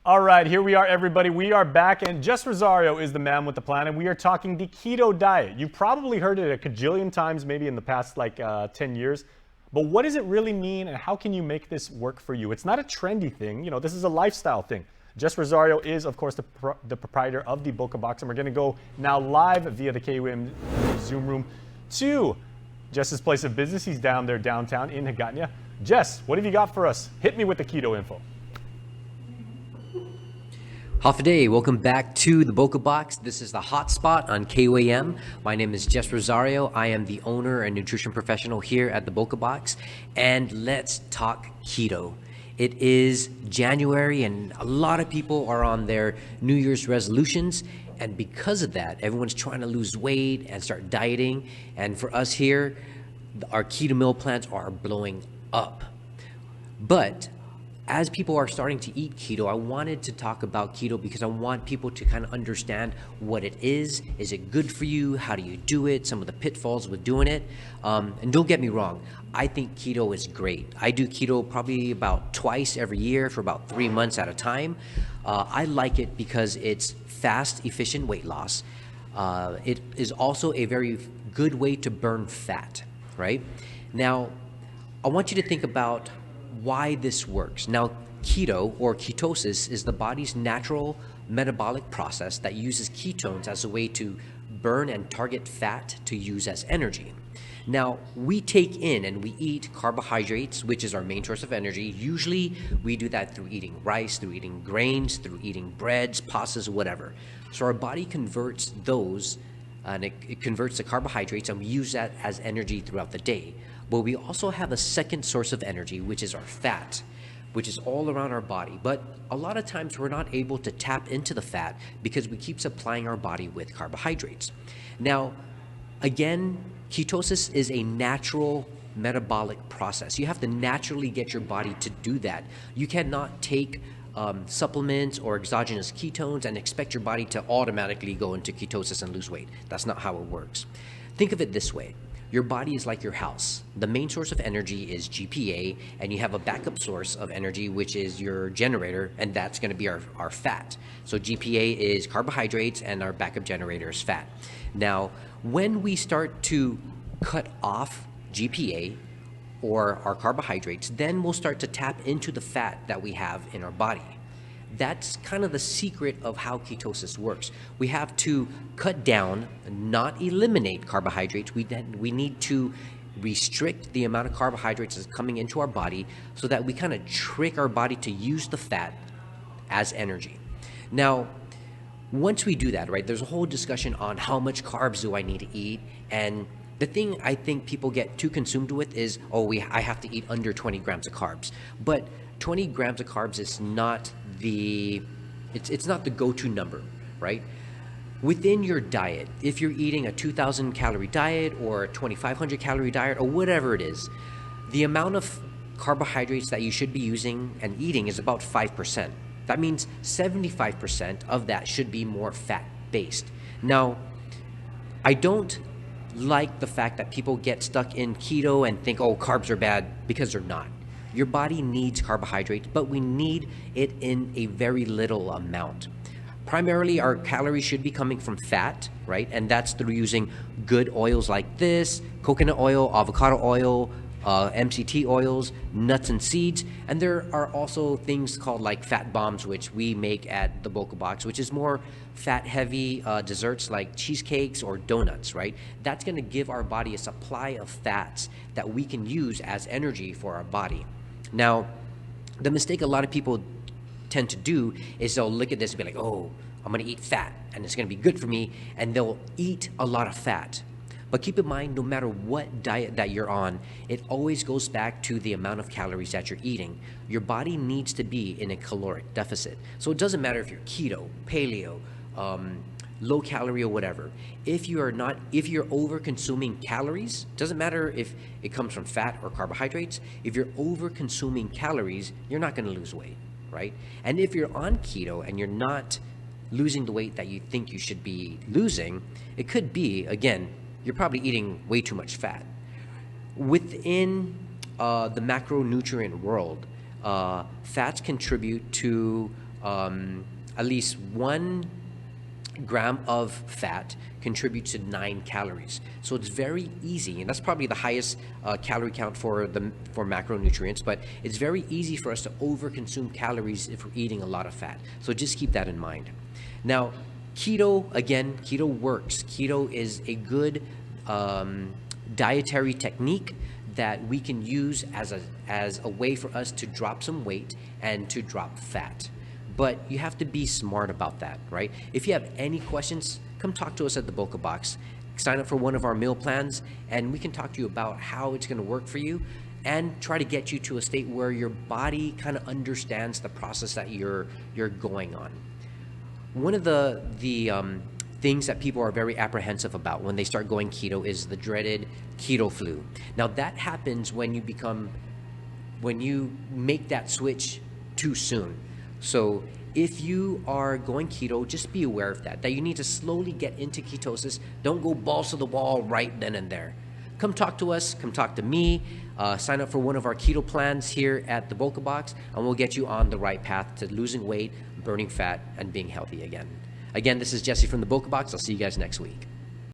All right, here we are, everybody. We are back, and Jess Rosario is the man with the plan, and we are talking the keto diet. You've probably heard it a cajillion times, maybe in the past 10 years. But what does it really mean, and how can you make this work for you? It's not a trendy thing. This is a lifestyle thing. Jess Rosario is, of course, the proprietor of the Boka Box, and we're going to go now live via the KWM Zoom room to Jess's place of business. He's down there downtown in Hagåtña. Jess, what have you got for us? Hit me with the keto info. Half a day, welcome back to the Boka Box. This is the hot spot on KWM. My name is Jess Rosario. I am the owner and nutrition professional here at the Boka Box. And let's talk keto. It is January and a lot of people are on their New Year's resolutions. And because of that, everyone's trying to lose weight and start dieting. And for us here, our keto meal plans are blowing up. But as people are starting to eat keto, I wanted to talk about keto because I want people to kind of understand what it is. Is it good for you? How do you do it? Some of the pitfalls with doing it. And don't get me wrong, I think keto is great. I do keto probably about twice every year for about 3 months at a time. I like it because it's fast, efficient weight loss. It is also a very good way to burn fat, right? Now, I want you to think about why this works. Now, keto or ketosis is the body's natural metabolic process that uses ketones as a way to burn and target fat to use as energy. Now, we take in and we eat carbohydrates, which is our main source of energy. Usually, we do that through eating rice, through eating grains, through eating breads, pastas, whatever. So our body converts those, and it converts the carbohydrates, and we use that as energy throughout the day. But we also have a second source of energy, which is our fat, which is all around our body. But a lot of times we're not able to tap into the fat because we keep supplying our body with carbohydrates. Now, again, ketosis is a natural metabolic process. You have to naturally get your body to do that. You cannot take supplements or exogenous ketones and expect your body to automatically go into ketosis and lose weight. That's not how it works. Think of it this way. Your body is like your house. The main source of energy is GPA, and you have a backup source of energy, which is your generator, and that's going to be our fat. So GPA is carbohydrates, and our backup generator is fat. Now, when we start to cut off GPA or our carbohydrates, then we'll start to tap into the fat that we have in our body. That's kind of the secret of how ketosis works. We have to cut down, not eliminate carbohydrates. We need to restrict the amount of carbohydrates that's coming into our body so that we kind of trick our body to use the fat as energy. Now, once we do that, right, there's a whole discussion on how much carbs do I need to eat. And the thing I think people get too consumed with is, I have to eat under 20 grams of carbs. But 20 grams of carbs is not it's not the go-to number, right? Within your diet, if you're eating a 2,000 calorie diet or a 2,500 calorie diet or whatever it is, the amount of carbohydrates that you should be using and eating is about 5%. That means 75% of that should be more fat-based. Now, I don't like the fact that people get stuck in keto and think, carbs are bad, because they're not. Your body needs carbohydrates, but we need it in a very little amount. Primarily, our calories should be coming from fat, right? And that's through using good oils like this, coconut oil, avocado oil, MCT oils, nuts and seeds. And there are also things called like fat bombs, which we make at the Boka Box, which is more fat-heavy desserts like cheesecakes or donuts, right? That's going to give our body a supply of fats that we can use as energy for our body. Now, the mistake a lot of people tend to do is they'll look at this and be like, I'm going to eat fat and it's going to be good for me, and they'll eat a lot of fat. But keep in mind, no matter what diet that you're on, it always goes back to the amount of calories that you're eating. Your body needs to be in a caloric deficit. So it doesn't matter if you're keto, paleo, low calorie or whatever. If you're over consuming calories, doesn't matter if it comes from fat or carbohydrates, if you're over consuming calories, you're not going to lose weight, right? And if you're on keto and you're not losing the weight that you think you should be losing, it could be, again, you're probably eating way too much fat. Within the macronutrient world, fats contribute to at least 1 gram of fat contributes to 9 calories. So it's very easy, and that's probably the highest calorie count for macronutrients, but it's very easy for us to overconsume calories if we're eating a lot of fat. So just keep that in mind. Now, keto works. Keto is a good dietary technique that we can use as a way for us to drop some weight and to drop fat. But you have to be smart about that, right? If you have any questions, come talk to us at the Boka Box. Sign up for one of our meal plans, and we can talk to you about how it's going to work for you and try to get you to a state where your body kind of understands the process that you're going on. One of the things that people are very apprehensive about when they start going keto is the dreaded keto flu. Now that happens when you make that switch too soon. So if you are going keto, just be aware of that you need to slowly get into ketosis. Don't go balls to the wall right then and there. Come talk to us, come talk to me, sign up for one of our keto plans here at the Boka Box, and we'll get you on the right path to losing weight, burning fat, and being healthy again. Again, this is Jesse from the Boka Box. I'll see you guys next week.